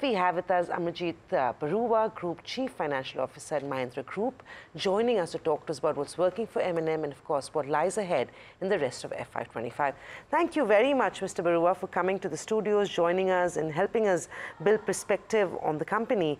We have with us Amarjyoti Barua, Group Chief Financial Officer at Mahindra Group, joining us to talk to us about what's working for M&M and, of course, what lies ahead in the rest of FY25. Thank you very much, Mr. Barua, for coming to the studios, joining us and helping us build perspective on the company.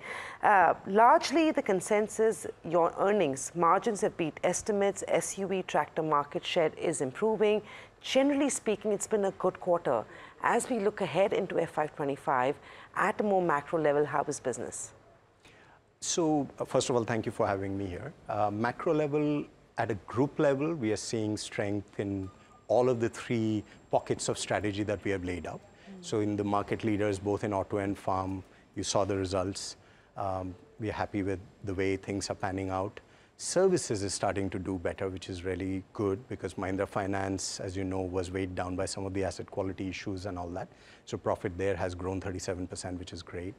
Largely, the consensus, your earnings, margins have beat estimates, SUV tractor market share is improving. Generally speaking, it's been a good quarter. As we look ahead into FY25, at a more macro level, how is business? So, first of all, thank you for having me here. Macro level, at a group level, we are seeing strength in all of the three pockets of strategy that we have laid out. So, in the market leaders, both in auto and farm, you saw the results. We are happy with the way things are panning out. Services is starting to do better, which is really good because Mahindra Finance, as you know, was weighed down by some of the asset quality issues and all that. So profit there has grown 37%, which is great.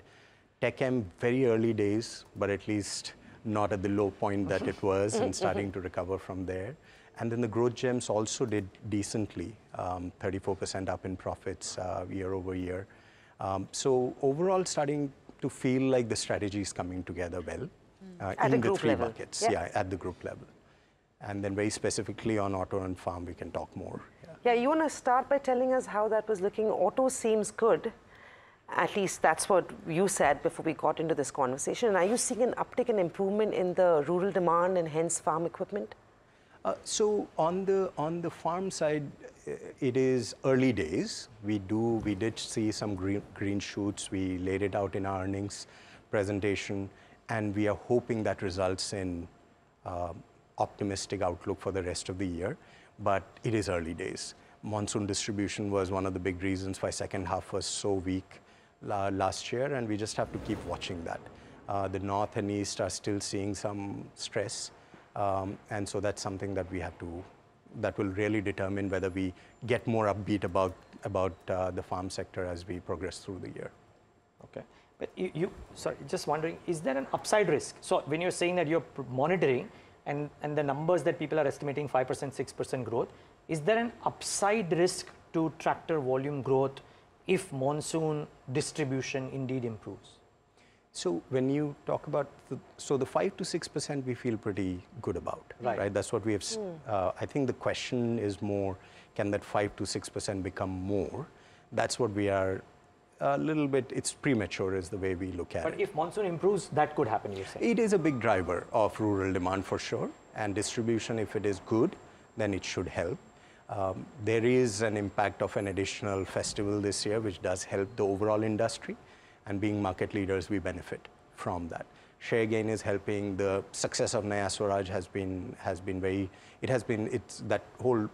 TechM, very early days, but at least not at the low point that it was and starting to recover from there. And then the growth gems also did decently, 34% up in profits year over year. So overall, starting to feel like the strategy is coming together well. In the three buckets, yeah, at the group level. And then very specifically on auto and farm, we can talk more. Yeah, you want to start by telling us how that was looking? Auto seems good. At least that's what you said before we got into this conversation. And are you seeing an uptick in improvement in the rural demand and hence farm equipment? So on the farm side, it is early days. We did see some green shoots. We laid it out in our earnings presentation. And we are hoping that results in optimistic outlook for the rest of the year. But it is early days. Monsoon distribution was one of the big reasons why second half was so weak last year. And we just have to keep watching that. The north and east are still seeing some stress. And so that's something that we have to, that will really determine whether we get more upbeat about the farm sector as we progress through the year. Okay. But sorry, just wondering, is there an upside risk? So when you're saying that you're monitoring and the numbers that people are estimating 5%, 6% growth, is there an upside risk to tractor volume growth if monsoon distribution indeed improves? So when you talk about, the 5 to 6% we feel pretty good about, right? That's what we have, I think the question is more, can that 5 to 6% become more? That's what we are a little bit, it's premature is the way we look at it. But if monsoon improves, that could happen, you're saying? It is a big driver of rural demand for sure. And distribution, if it is good, then it should help. There is an impact of an additional festival this year, which does help the overall industry. And being market leaders, we benefit from that. Share gain is helping. The success of Naya Swaraj has been very, that whole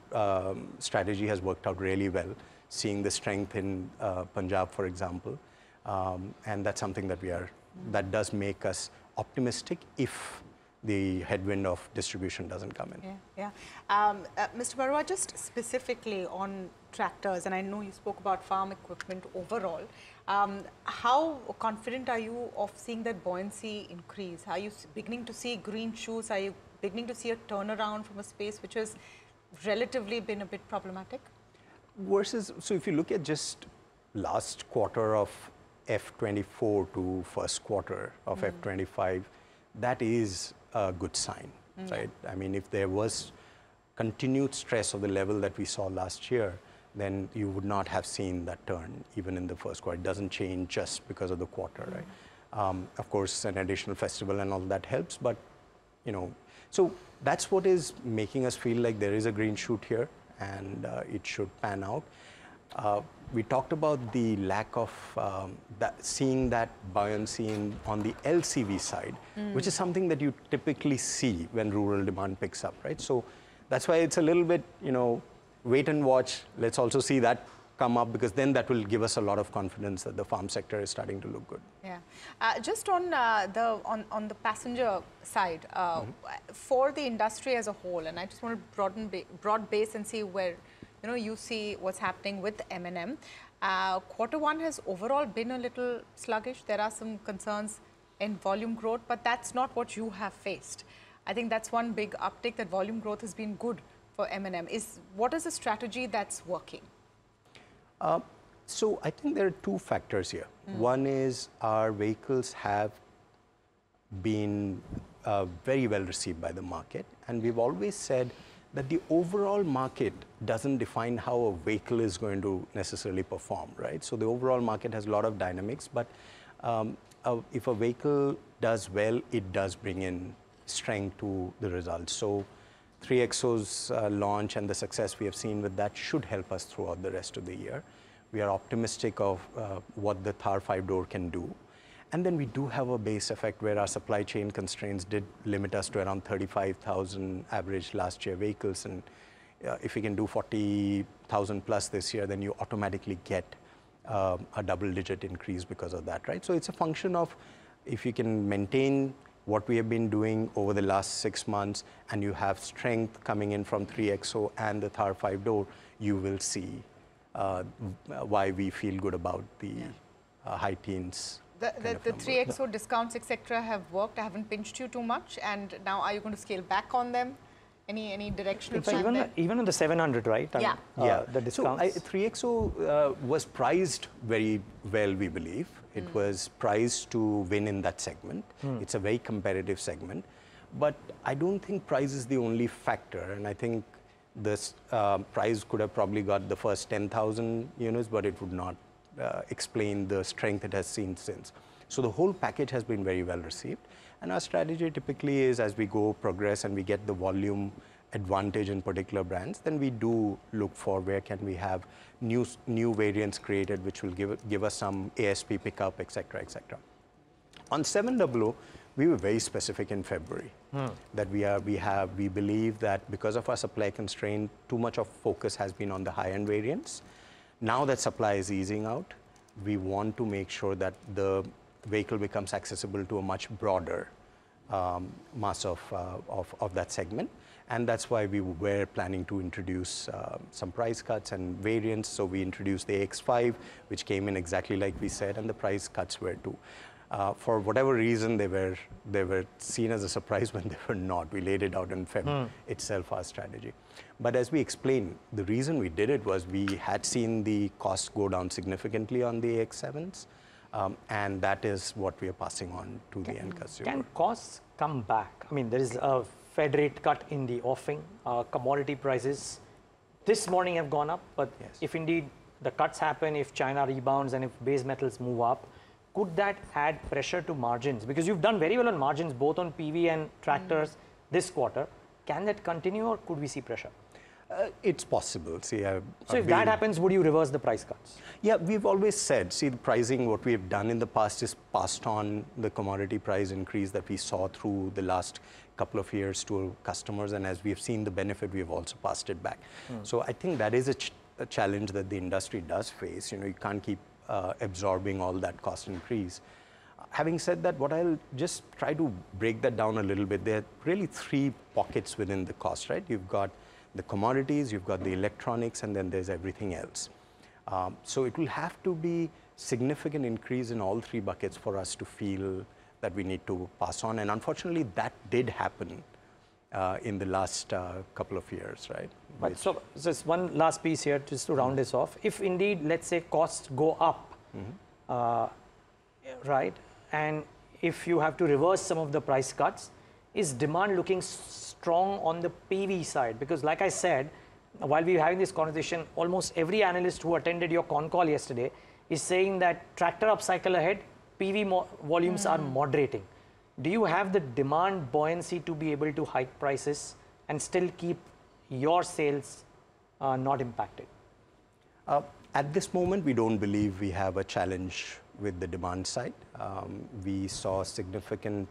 strategy has worked out really well. Seeing the strength in Punjab, for example. And that's something that does make us optimistic if the headwind of distribution doesn't come in. Yeah. Mr. Barua, just specifically on tractors, and I know you spoke about farm equipment overall, how confident are you of seeing that buoyancy increase? Are you beginning to see green shoots? Are you beginning to see a turnaround from a space which has relatively been a bit problematic? Versus, so if you look at just last quarter of F24 to first quarter of F25, that is a good sign, right? I mean, if there was continued stress of the level that we saw last year, then you would not have seen that turn even in the first quarter. It doesn't change just because of the quarter, right? Of course, an additional festival and all that helps, but you know, so that's what is making us feel like there is a green shoot here. And it should pan out. We talked about the lack of seeing that buoyancy on the LCV side, which is something that you typically see when rural demand picks up, right? So that's why it's a little bit, you know, wait and watch. Let's also see that come up because then that will give us a lot of confidence that the farm sector is starting to look good. Yeah. Just on the passenger side, for the industry as a whole, and I just want to broad base and see where you see what's happening with M&M. Quarter one has overall been a little sluggish. There are some concerns in volume growth, but that's not what you have faced. I think that's one big uptick, that volume growth has been good for M&M. What is the strategy that's working? So I think there are two factors here. One is our vehicles have been very well received by the market, and we've always said that the overall market doesn't define how a vehicle is going to necessarily perform, right? So the overall market has a lot of dynamics, but if a vehicle does well, it does bring in strength to the results. So 3XO's launch and the success we have seen with that should help us throughout the rest of the year. We are optimistic of what the Thar 5-door can do. And then we do have a base effect where our supply chain constraints did limit us to around 35,000 average last year vehicles. And if we can do 40,000 plus this year, then you automatically get a double-digit increase because of that, right? So it's a function of if you can maintain what we have been doing over the last 6 months and you have strength coming in from 3XO and the Thar 5-door, you will see why we feel good about the high teens. The 3XO discounts, etc., have worked. I haven't pinched you too much, and now are you going to scale back on them? Any directional plan there? Even on the 700, right? Yeah. The discounts. So 3XO was priced very well, we believe. It was priced to win in that segment. It's a very competitive segment. But I don't think price is the only factor. And I think this price could have probably got the first 10,000 units, but it would not explain the strength it has seen since. So the whole package has been very well received. And our strategy typically is as we go progress and we get the volume advantage in particular brands, then we do look for where can we have new variants created which will give us some ASP pickup, etc., etc. On 700, we were very specific in February that we believe that because of our supply constraint, too much of focus has been on the high-end variants. Now that supply is easing out, we want to make sure that the vehicle becomes accessible to a much broader mass of that segment. And that's why we were planning to introduce some price cuts and variants. So we introduced the X5, which came in exactly like we said, and the price cuts were too. For whatever reason, they were seen as a surprise when they were not. We laid it out in February itself, our strategy. But as we explained, the reason we did it was we had seen the costs go down significantly on the X7s, and that is what we are passing on to the end consumer. Can costs come back? I mean, there is a Fed rate cut in the offing. Commodity prices this morning have gone up, but if indeed the cuts happen, if China rebounds and if base metals move up, could that add pressure to margins? Because you've done very well on margins, both on PV and tractors this quarter. Can that continue or could we see pressure? It's possible. See, so if that happens, would you reverse the price cuts? Yeah, we've always said, see, the pricing, what we have done in the past is passed on the commodity price increase that we saw through the last couple of years to customers. And as we've seen the benefit, we've also passed it back. So I think that is a challenge that the industry does face. You know, you can't keep absorbing all that cost increase. Having said that, what I'll just try to break that down a little bit. There are really 3 pockets within the cost, right? You've got the commodities, you've got the electronics, and then there's everything else. So it will have to be significant increase in all 3 buckets for us to feel that we need to pass on. And unfortunately, that did happen in the last couple of years, right? But so just one last piece here, just to round this off. If indeed, let's say, costs go up, right, and if you have to reverse some of the price cuts, is demand looking strong on the PV side? Because like I said, while we were having this conversation, almost every analyst who attended your con call yesterday is saying that tractor upcycle ahead, PV volumes are moderating. Do you have the demand buoyancy to be able to hike prices and still keep your sales not impacted? At this moment, we don't believe we have a challenge with the demand side. We saw significant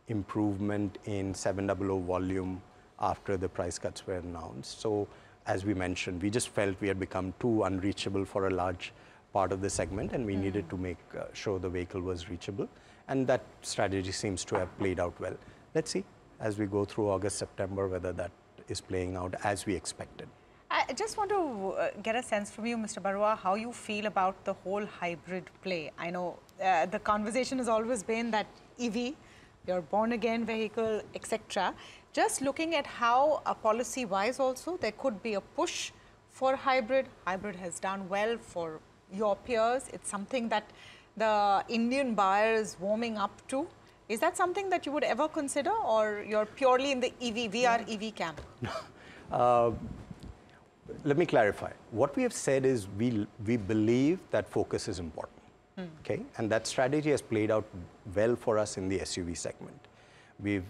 improvement in 700 volume after the price cuts were announced. So as we mentioned, we just felt we had become too unreachable for a large part of the segment, and we needed to make sure the vehicle was reachable. And that strategy seems to have played out well. Let's see as we go through August, September, whether that is playing out as we expected. I just want to get a sense from you, Mr. Barua, how you feel about the whole hybrid play. I know the conversation has always been that EV, your born-again vehicle, etc. Just looking at how, policy-wise also, there could be a push for hybrid. Hybrid has done well for your peers. It's something that the Indian buyer is warming up to. Is that something that you would ever consider, or you're purely in the EV, VR EV camp? Let me clarify. What we have said is we believe that focus is important. Okay, and that strategy has played out well for us in the SUV segment. We've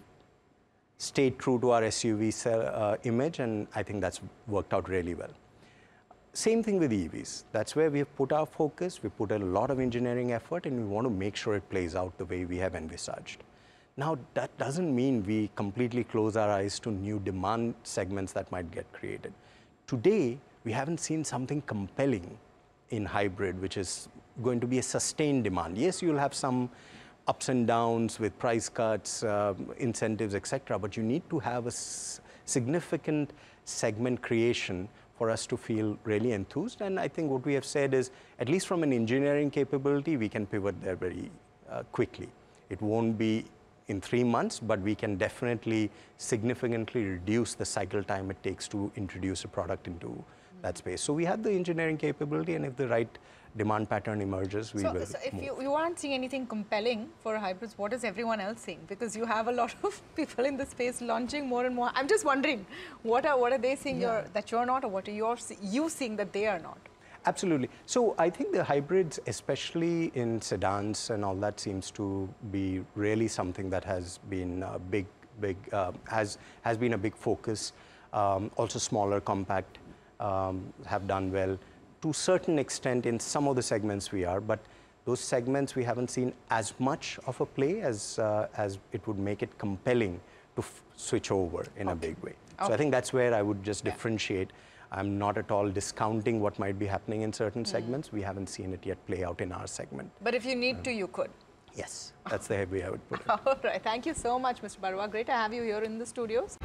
stayed true to our SUV image, and I think that's worked out really well. Same thing with EVs. That's where we have put our focus. We put a lot of engineering effort, and we want to make sure it plays out the way we have envisaged. Now, that doesn't mean we completely close our eyes to new demand segments that might get created. Today, we haven't seen something compelling in hybrid, which is going to be a sustained demand. Yes, you'll have some ups and downs with price cuts, incentives, etc., but you need to have a significant segment creation for us to feel really enthused. And I think what we have said is, at least from an engineering capability, we can pivot there very quickly. It won't be in 3 months, but we can definitely significantly reduce the cycle time it takes to introduce a product into that space. So we have the engineering capability, and if the right demand pattern emerges, we will. So if you aren't seeing anything compelling for hybrids, what is everyone else seeing? Because you have a lot of people in the space launching more and more. I'm just wondering, what are they seeing that you're not, or what are you seeing that they are not? Absolutely. So I think the hybrids, especially in sedans and all that, seems to be really something that has been has been a big focus. Also, smaller, compact have done well. To a certain extent, in some of the segments we are, but those segments we haven't seen as much of a play as it would make it compelling to switch over in a big way. So I think that's where I would just differentiate. I'm not at all discounting what might be happening in certain segments. We haven't seen it yet play out in our segment. But if you need to, you could. Yes, that's the way I would put it. All right. Thank you so much, Mr. Barua. Great to have you here in the studios.